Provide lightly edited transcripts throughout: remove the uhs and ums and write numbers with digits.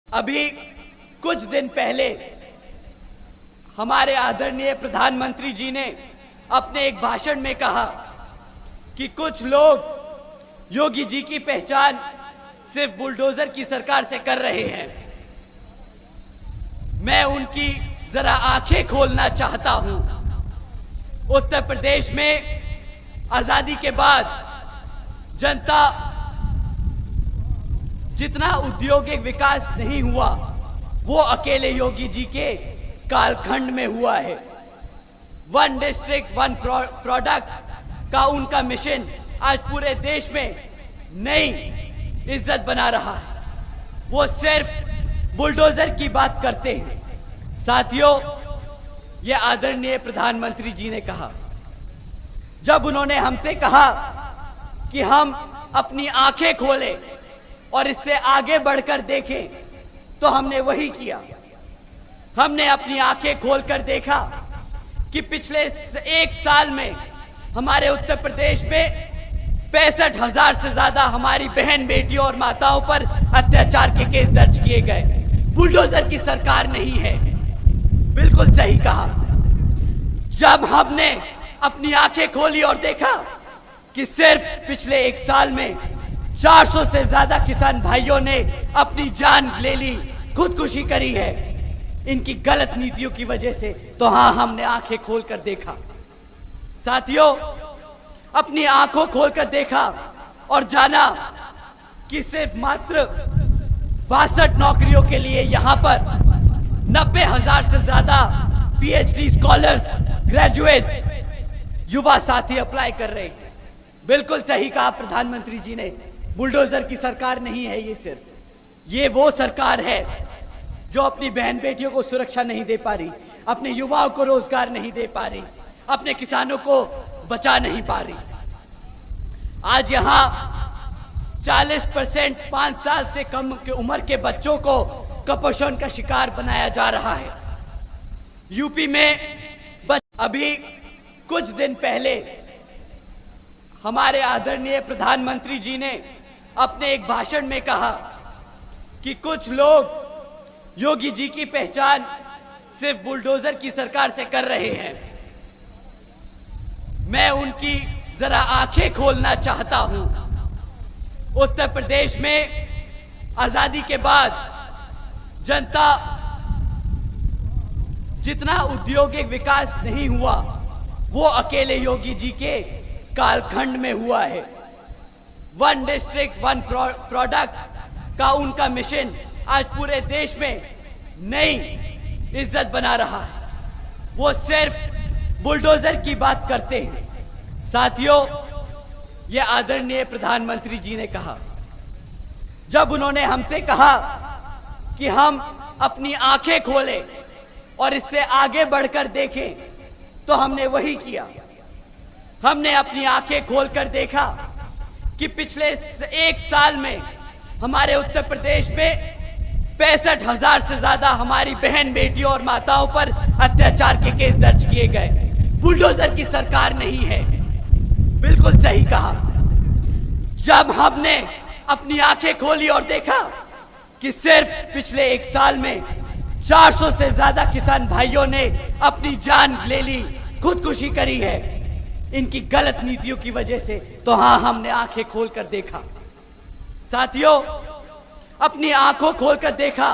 अभी कुछ दिन पहले हमारे आदरणीय प्रधानमंत्री जी ने अपने एक भाषण में कहा कि कुछ लोग योगी जी की पहचान सिर्फ बुलडोजर की सरकार से कर रहे हैं। मैं उनकी जरा आंखें खोलना चाहता हूं। उत्तर प्रदेश में आजादी के बाद जनता जितना औद्योगिक विकास नहीं हुआ वो अकेले योगी जी के कालखंड में हुआ है। वन डिस्ट्रिक्ट वन प्रोडक्ट का उनका मिशन आज पूरे देश में नई इज्जत बना रहा है। वो सिर्फ बुलडोजर की बात करते हैं। साथियों, ये आदरणीय प्रधानमंत्री जी ने कहा, जब उन्होंने हमसे कहा कि हम अपनी आंखें खोलें और इससे आगे बढ़कर देखें, तो हमने वही किया। हमने अपनी आंखें खोलकर देखा कि पिछले एक साल में हमारे उत्तर प्रदेश में 65,000 से ज्यादा हमारी बहन बेटियों और माताओं पर अत्याचार के केस दर्ज किए गए। बुलडोजर की सरकार नहीं है। बिल्कुल सही कहा। जब हमने अपनी आंखें खोली और देखा कि सिर्फ पिछले एक साल में 400 से ज्यादा किसान भाइयों ने अपनी जान ले ली, खुदकुशी करी है इनकी गलत नीतियों की वजह से, तो हाँ, हमने आंखें खोलकर देखा। साथियों, अपनी आंखों खोलकर देखा और जाना कि सिर्फ मात्र 62 नौकरियों के लिए यहां पर 90,000 से ज्यादा पीएचडी स्कॉलर्स, ग्रेजुएट्स, युवा साथी अप्लाई कर रहे हैं। बिल्कुल सही कहा प्रधानमंत्री जी ने, बुलडोजर की सरकार नहीं है ये वो सरकार है जो अपनी बहन बेटियों को सुरक्षा नहीं दे पा रही, अपने युवाओं को रोजगार नहीं दे पा रही, अपने किसानों को बचा नहीं पा रही। आज यहां 40% 5 साल से कम की उम्र के बच्चों को कुपोषण का शिकार बनाया जा रहा है। यूपी में अभी कुछ दिन पहले हमारे आदरणीय प्रधानमंत्री जी ने अपने एक भाषण में कहा कि कुछ लोग योगी जी की पहचान सिर्फ बुलडोजर की सरकार से कर रहे हैं। मैं उनकी जरा आंखें खोलना चाहता हूं। उत्तर प्रदेश में आजादी के बाद जनता जितना औद्योगिक विकास नहीं हुआ वो अकेले योगी जी के कालखंड में हुआ है। वन डिस्ट्रिक्ट वन प्रोडक्ट का उनका मिशन आज पूरे देश में नई इज्जत बना रहा है। वो सिर्फ बुलडोजर की बात करते हैं। साथियों, ये आदरणीय प्रधानमंत्री जी ने कहा, जब उन्होंने हमसे कहा कि हम अपनी आंखें खोलें और इससे आगे बढ़कर देखें, तो हमने वही किया। हमने अपनी आंखें खोलकर देखा कि पिछले एक साल में हमारे उत्तर प्रदेश में 65,000 से ज्यादा हमारी बहन बेटियों और माताओं पर अत्याचार के केस दर्ज किए गए। बुलडोजर की सरकार नहीं है। बिल्कुल सही कहा। जब हमने अपनी आंखें खोली और देखा कि सिर्फ पिछले एक साल में 400 से ज्यादा किसान भाइयों ने अपनी जान ले ली, खुदकुशी करी है इनकी गलत नीतियों की वजह से, तो हाँ, हमने आंखें खोलकर देखा। साथियों, अपनी आंखों खोलकर देखा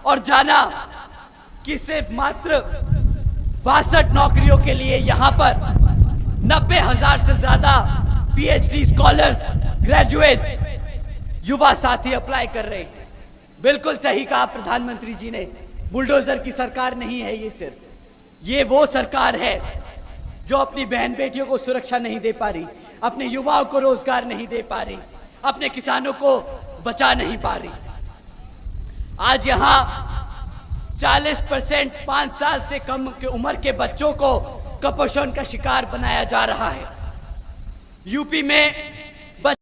और जाना कि सिर्फ मात्र 62 नौकरियों के लिए यहां पर 90,000 से ज्यादा पीएचडी स्कॉलर्स, ग्रेजुएट्स, युवा साथी अप्लाई कर रहे हैं। बिल्कुल सही कहा प्रधानमंत्री जी ने, बुलडोजर की सरकार नहीं है ये वो सरकार है जो अपनी बहन बेटियों को सुरक्षा नहीं दे पा रही, अपने युवाओं को रोजगार नहीं दे पा रही, अपने किसानों को बचा नहीं पा रही। आज यहां 40% 5 साल से कम की उम्र के बच्चों को कुपोषण का शिकार बनाया जा रहा है। यूपी में